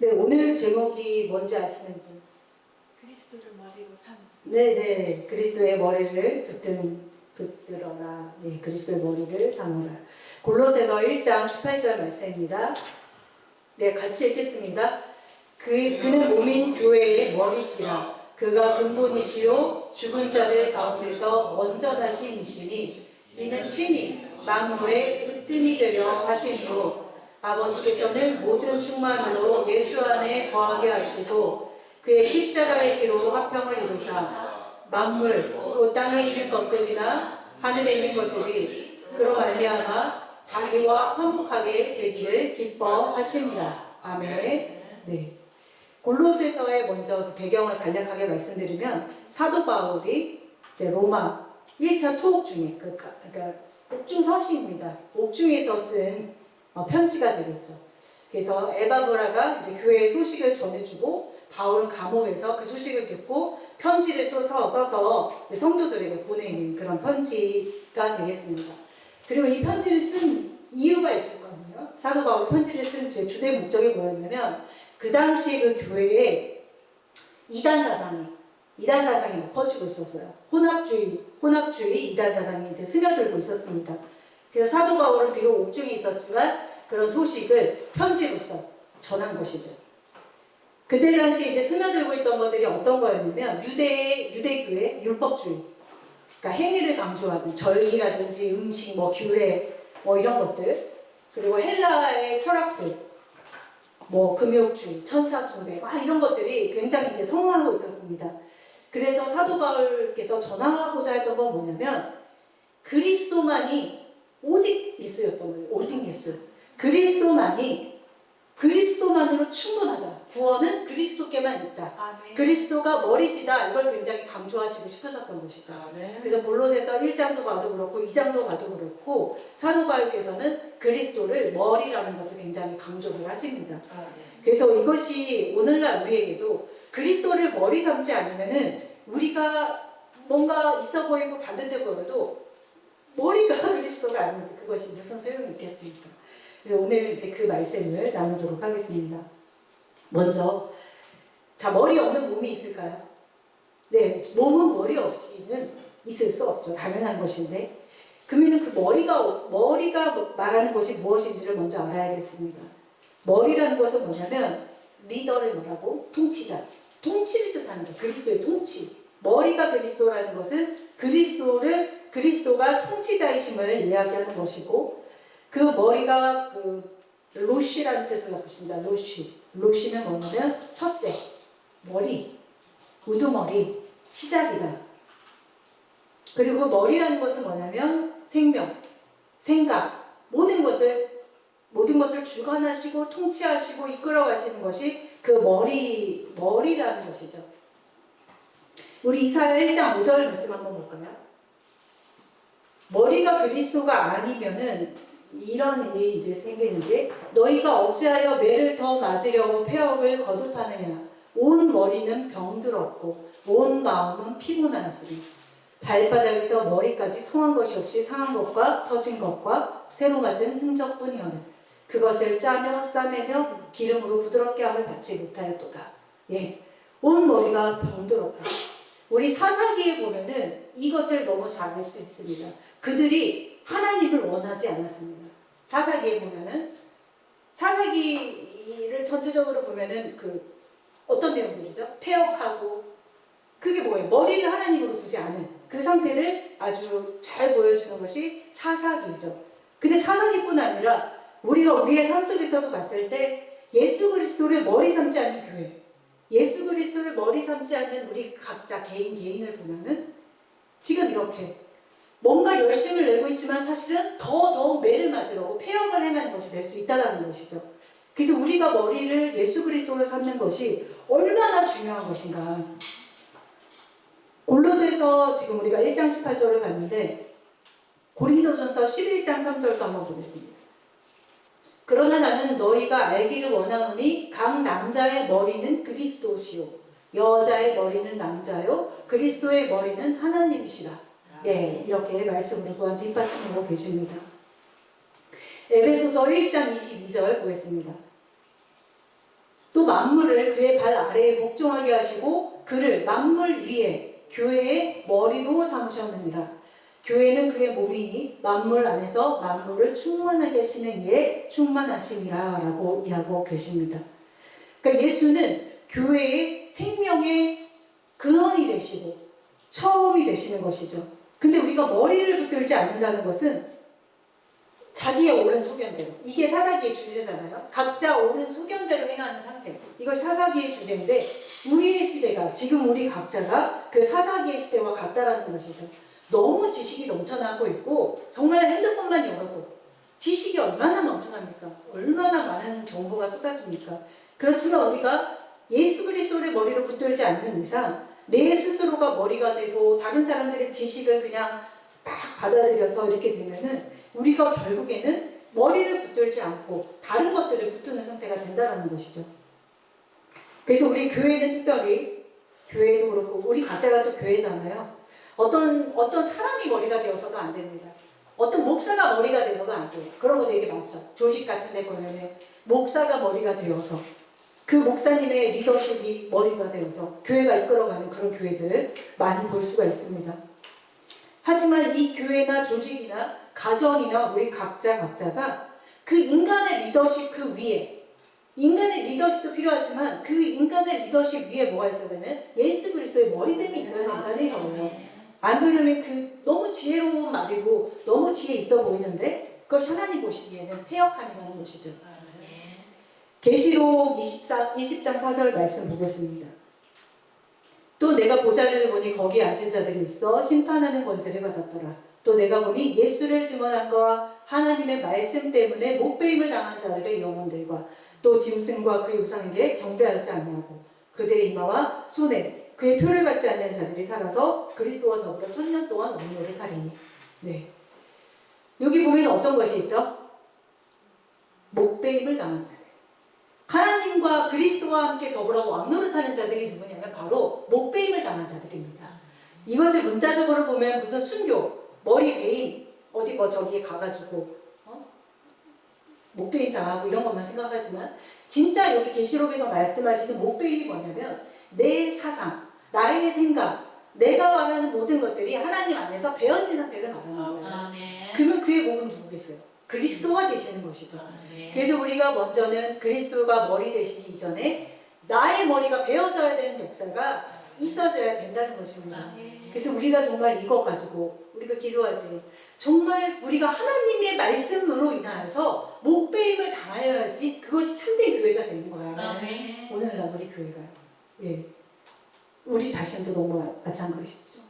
네, 오늘 제목이 뭔지 아시는 분? 그리스도를 머리로 삼으라. 네네, 그리스도의 머리를 붙들어라. 네, 그리스도의 머리를 삼으라. 골로새서 1장 18절 말씀입니다. 네, 같이 읽겠습니다. 그는 몸인 교회의 머리시라. 그가 근본이시요 죽은 자들 가운데서 원전하신 이시니 이는 친히 만물의 으뜸이 되려 하심이로 아버지께서는 모든 충만으로 예수 안에 거하게 하시고 그의 십자가의 피로 화평을 이루사 만물, 또 땅에 있는 것들이나 하늘에 있는 것들이 그로 말미암아 자기와 화목하게 되기를 기뻐하십니다. 아멘. 네. 골로새서의 먼저 그 배경을 간략하게 말씀드리면 사도 바울이 이제 로마 1차 토옥 중에 그러니까 옥중 서시입니다. 옥중에서 쓴 편지가 되겠죠. 그래서 에바브라가 이제 교회의 소식을 전해주고 바울은 감옥에서 그 소식을 듣고 편지를 써서 성도들에게 보내는 그런 편지가 되겠습니다. 그리고 이 편지를 쓴 이유가 있을 거거든요. 사도 바울 편지를 쓴 제 주된 목적이 뭐였냐면 그 당시에 그 교회에 이단 사상이 퍼지고 있었어요. 혼합주의 이단 사상이 이제 스며들고 있었습니다. 그래서 사도 바울은 비록 옥중에 있었지만 그런 소식을 편지로서 전한 것이죠. 그때 당시 이제 스며들고 있던 것들이 어떤 거였냐면 유대교의 율법주의, 그러니까 행위를 강조하는 절기라든지 음식, 규례, 이런 것들, 그리고 헬라의 철학들, 금욕주의, 천사숭배, 이런 것들이 굉장히 이제 성황하고 있었습니다. 그래서 사도 바울께서 전하고자 했던 건 뭐냐면 그리스도만이 오직 예수였던 거예요. 오직 예수. 그리스도만으로 충분하다. 구원은 그리스도께만 있다. 아멘. 그리스도가 머리시다. 이걸 굉장히 강조하시고 싶으셨던 것이죠. 아멘. 그래서 골로새서 1장도 봐도 그렇고 2장도 봐도 그렇고 사도 바울께서는 그리스도를 머리라는 것을 굉장히 강조를 하십니다. 그래서 이것이 오늘날 우리에게도 그리스도를 머리 삼지 않으면은 우리가 뭔가 있어 보이고 반듯해 보여도 머리가 그리스도가 아닌데 그것이 무슨 소용이 있겠습니까? 그래서 오늘 이제 그 말씀을 나누도록 하겠습니다. 먼저, 머리 없는 몸이 있을까요? 네, 몸은 머리 없이는 있을 수 없죠. 당연한 것인데. 그러면 그 머리가 말하는 것이 무엇인지를 먼저 알아야겠습니다. 머리라는 것은 뭐냐면, 리더를 뭐라고? 통치자. 통치를 뜻하는 거예요. 그리스도의 통치. 머리가 그리스도라는 것은 그리스도가 통치자이심을 이야기하는 것이고, 그 머리가 로시라는 뜻을 갖고 있습니다. 로시는 뭐냐면 첫째, 머리, 우두머리, 시작이다. 그리고 머리라는 것은 뭐냐면 생명, 생각, 모든 것을 주관하시고 통치하시고 이끌어가시는 것이 그 머리라는 것이죠. 우리 이사야 1장 5절 말씀 한번 볼까요? 머리가 그리스도가 아니면은 이런 일이 이제 생기는데 너희가 어찌하여 매를 더 맞으려고 폐역을 거듭하느냐. 온 머리는 병들었고 온 마음은 피곤하였으니 발바닥에서 머리까지 성한 것이 없이 상한 것과 터진 것과 새로 맞은 흔적뿐이오늘 그것을 짜며 싸매며 기름으로 부드럽게 함을 받지 못하였도다. 예, 온 머리가 병들었다. 우리 사사기에 보면은 이것을 너무 잘 알 수 있습니다. 그들이 하나님을 원하지 않았습니다. 사사기에 보면은 사사기를 전체적으로 보면은 어떤 내용들이죠? 폐역하고 그게 뭐예요? 머리를 하나님으로 두지 않은 그 상태를 아주 잘 보여주는 것이 사사기죠. 근데 사사기뿐 아니라 우리가 우리의 삶 속에서도 봤을 때 예수 그리스도를 머리 삼지 않는 교회, 예수 그리스도를 머리 삼지 않는 우리 각자 개인을 보면은 지금 이렇게 뭔가 열심을 내고 있지만 사실은 더더욱 매를 맞으려고 폐역을 행하는 것이 될 수 있다는 것이죠. 그래서 우리가 머리를 예수 그리스도로 삼는 것이 얼마나 중요한 것인가. 골로새서 지금 우리가 1장 18절을 봤는데 고린도전서 11장 3절도 한번 보겠습니다. 그러나 나는 너희가 알기를 원하노니 각 남자의 머리는 그리스도시요 여자의 머리는 남자요 그리스도의 머리는 하나님이시라. 네, 이렇게 말씀을 또한 뒷받침하고 계십니다. 에베소서 1장 22절 보겠습니다. 또 만물을 그의 발 아래에 복종하게 하시고 그를 만물 위에 교회의 머리로 삼으셨느니라. 교회는 그의 몸이니 만물 안에서 만물을 충만하게 하시는 이에 충만하심이라 라고 이야기하고 계십니다. 그러니까 예수는 교회의 생명의 근원이 되시고 처음이 되시는 것이죠. 근데 우리가 머리를 붙들지 않는다는 것은 자기의 옳은 소견대로, 이게 사사기의 주제잖아요. 각자 옳은 소견대로 행하는 상태, 이걸 사사기의 주제인데 우리의 시대가, 지금 우리 각자가 그 사사기의 시대와 같다라는 것이죠. 너무 지식이 넘쳐나고 있고 정말 핸드폰만 열어도 지식이 얼마나 넘쳐납니까? 얼마나 많은 정보가 쏟아집니까? 그렇지만 우리가 예수 그리스도를 머리로 붙들지 않는 이상 내 스스로가 머리가 되고 다른 사람들의 지식을 그냥 막 받아들여서 이렇게 되면은 우리가 결국에는 머리를 붙들지 않고 다른 것들을 붙드는 상태가 된다는 것이죠. 그래서 우리 교회는 특별히, 교회도 그렇고 우리 각자가 또 교회잖아요. 어떤 사람이 머리가 되어서도 안 됩니다. 어떤 목사가 머리가 돼서도 안 돼요. 그런 거 되게 많죠. 조직 같은 데 보면은 목사가 머리가 되어서 그 목사님의 리더십이 머리가 되어서 교회가 이끌어가는 그런 교회들 많이 볼 수가 있습니다. 하지만 이 교회나 조직이나 가정이나 우리 각자가 그 인간의 리더십 그 위에, 인간의 리더십도 필요하지만 그 인간의 리더십 위에 뭐가 있어야 되면 예수 그리스도의 머리됨이 있어야 된다는 거예요. 안 그러면 그 너무 지혜로운 말이고 너무 지혜 있어 보이는데 그것이 하나님 보시기에는 폐역함이라는 것이죠. 계시록 20장 4절 말씀 보겠습니다. 또 내가 보좌를 보니 거기 앉은 자들이 있어 심판하는 권세를 받았더라. 또 내가 보니 예수를 증언한 것 하나님의 말씀 때문에 목배임을 당한 자들의 영혼들과 또 짐승과 그의 우상에게 경배하지 아니하고 그들의 이마와 손에 그의 표를 받지 않는 자들이 살아서 그리스도와 더불어 1000년 동안 왕노를 하리니. 네. 여기 보면 어떤 것이 있죠? 목배임을 당한 자들. 하나님과 그리스도와 함께 더불어 왕노릇하는 자들이 누구냐면 바로 목배임을 당한 자들입니다. 이것을 문자적으로 보면 무슨 순교, 머리 베임, 어디 저기에 가가지고 목배임 당하고 이런 것만 생각하지만 진짜 여기 계시록에서 말씀하시는 목배임이 뭐냐면 내 사상, 나의 생각, 내가 말하는 모든 것들이 하나님 안에서 베어진 상태를 말하는 거예요. 그러면 그의 목은 누구겠어요? 그리스도가 되시는 것이죠. 그래서 우리가 먼저는 그리스도가 머리 되시기 이전에 나의 머리가 베어져야 되는 역사가 있어져야 된다는 것입니다. 그래서 우리가 정말 이거 가지고 우리가 기도할 때 정말 우리가 하나님의 말씀으로 인하여서 목배임을 당하여야지 그것이 참된 교회가 되는 거예요. 오늘날 우리 교회가요. 예. 우리 자신도 너무 마찬가지죠.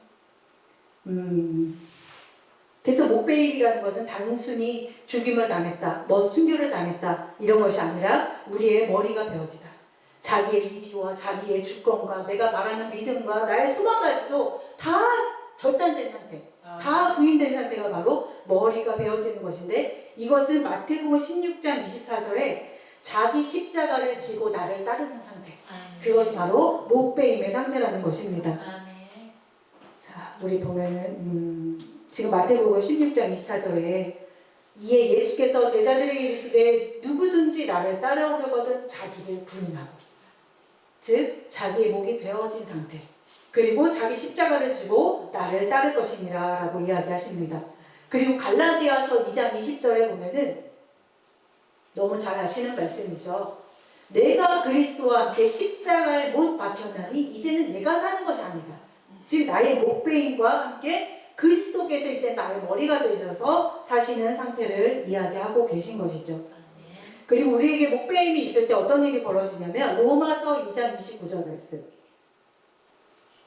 그래서 목배임이라는 것은 단순히 죽임을 당했다, 순교를 당했다 이런 것이 아니라 우리의 머리가 베어지다. 자기의 의지와 자기의 주권과 내가 말하는 믿음과 나의 소망까지도 다 절단된 상태, 다 부인된 상태가 바로 머리가 베어지는 것인데 이것을 마태복음 16장 24절에 자기 십자가를 지고 나를 따르는 상태, 그것이 바로 목배임의 상태라는 것입니다. 자, 우리 보면은 지금 마태복음 16장 24절에 이에 예수께서 제자들에게 이르시되 누구든지 나를 따라오려거든 자기를 부인하고, 즉 자기의 목이 베어진 상태, 그리고 자기 십자가를 지고 나를 따를 것이니라 라고 이야기하십니다. 그리고 갈라디아서 2장 20절에 보면은 너무 잘 아시는 말씀이죠. 내가 그리스도와 함께 십자가에 못 박혔나니 이제는 내가 사는 것이 아니다. 즉 나의 목배임과 함께 그리스도께서 이제 나의 머리가 되셔서 사시는 상태를 이야기하고 계신 것이죠. 그리고 우리에게 목배임이 있을 때 어떤 일이 벌어지냐면 로마서 2장 29절 말씀,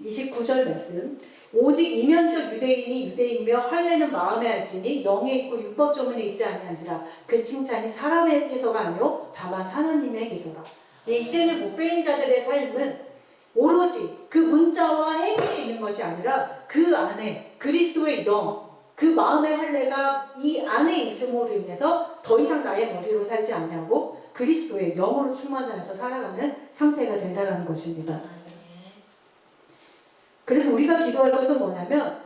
29절 말씀, 오직 이면적 유대인이 유대인이며 할례는 마음에 할지니 영에 있고 율법 조문에 있지 아니한지라 그 칭찬이 사람에게서가 아니요 다만 하나님에게서라. 이제는 목배인 자들의 삶은 오로지 그 문자와 행위에 있는 것이 아니라 그 안에 그리스도의 영, 그 마음의 할례가 이 안에 있음으로 인해서 더 이상 나의 머리로 살지 않냐고 그리스도의 영으로 충만해서 살아가는 상태가 된다는 것입니다. 그래서 우리가 기도할 것은 뭐냐면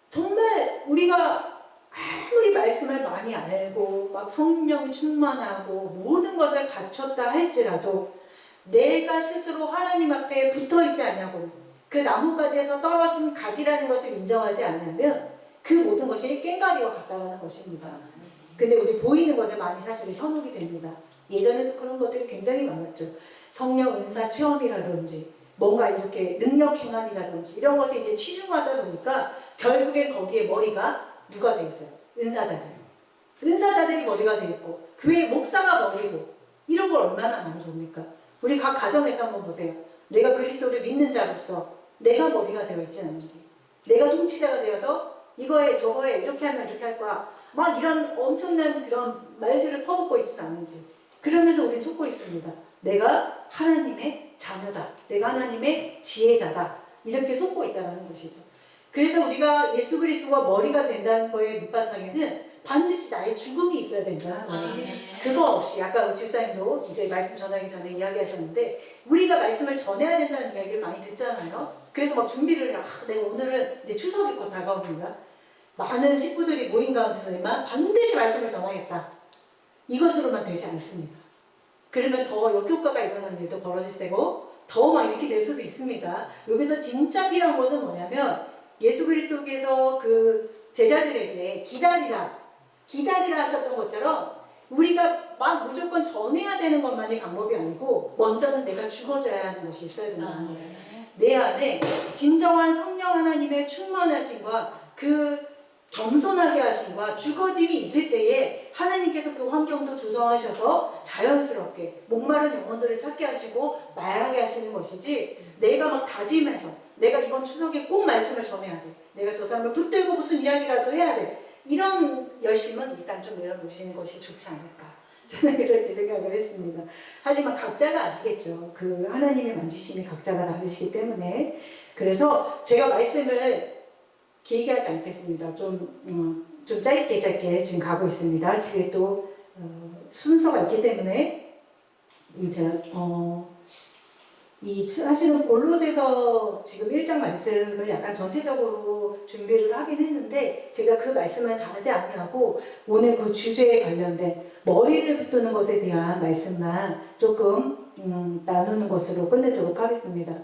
정말 우리가 아무리 말씀을 많이 알고 막 성령이 충만하고 모든 것을 갖췄다 할지라도 내가 스스로 하나님 앞에 붙어 있지 않냐고 그 나뭇가지에서 떨어진 가지라는 것을 인정하지 않으면 그 모든 것이 꽹과리와 같다는 것입니다. 근데 우리 보이는 것에 많이 사실은 현혹이 됩니다. 예전에도 그런 것들이 굉장히 많았죠. 성령 은사 체험이라든지 뭔가 이렇게 능력 행함이라든지 이런 것에 이제 치중하다 보니까 결국엔 거기에 머리가 누가 돼 있어요? 은사자들. 은사자들이 머리가 돼 있고 교회 목사가 머리고 이런 걸 얼마나 많이 봅니까? 우리 각 가정에서 한번 보세요. 내가 그리스도를 믿는 자로서 내가 머리가 되어 있지 않는지, 내가 통치자가 되어서 이거에 저거에 이렇게 하면 이렇게 할 거야 막 이런 엄청난 그런 말들을 퍼붓고 있지는 않은지, 그러면서 우리는 속고 있습니다. 내가 하나님의 자녀다, 내가 하나님의 지혜자다, 이렇게 속고 있다는 것이죠. 그래서 우리가 예수 그리스도가 머리가 된다는 거의 밑바탕에는 반드시 나의 죽음이 있어야 된다는 거예요. 그거 없이 아까 집사님도 이제 말씀 전하기 전에 이야기하셨는데 우리가 말씀을 전해야 된다는 이야기를 많이 듣잖아요. 그래서 막 준비를 해. 내가 오늘은 이제 추석이 곧 다가옵니다. 많은 식구들이 모인 가운데서만 반드시 말씀을 전하겠다. 이것으로만 되지 않습니다. 그러면 더 역효과가 일어나는 일도 벌어질 테고 더 막 이렇게 될 수도 있습니다. 여기서 진짜 필요한 것은 뭐냐면 예수 그리스도께서 그 제자들에게 기다리라 하셨던 것처럼 우리가 막 무조건 전해야 되는 것만이 방법이 아니고 먼저는 내가 죽어져야 하는 것이 있어야 된다는 거예요. 내 안에 진정한 성령 하나님의 충만하심과 그 겸손하게 하심과 죽어짐이 있을 때에 하나님께서 그 환경도 조성하셔서 자연스럽게 목마른 영혼들을 찾게 하시고 말하게 하시는 것이지, 내가 막 다짐해서 내가 이번 추석에 꼭 말씀을 전해야 돼, 내가 저 사람을 붙들고 무슨 이야기라도 해야 돼, 이런 열심은 일단 좀 내려놓으시는 것이 좋지 않을까, 저는 그렇게 생각을 했습니다. 하지만 각자가 아시겠죠. 그 하나님의 만지심이 각자가 다르시기 때문에. 그래서 제가 말씀을 길게 하지 않겠습니다. 좀 짧게 지금 가고 있습니다. 뒤에 또 순서가 있기 때문에 제가 사실은 골로새서 지금 1장 말씀을 약간 전체적으로 준비를 하긴 했는데 제가 그 말씀을 다 하지 아니하고 오늘 그 주제에 관련된 머리를 붙드는 것에 대한 말씀만 조금 나누는 것으로 끝내도록 하겠습니다.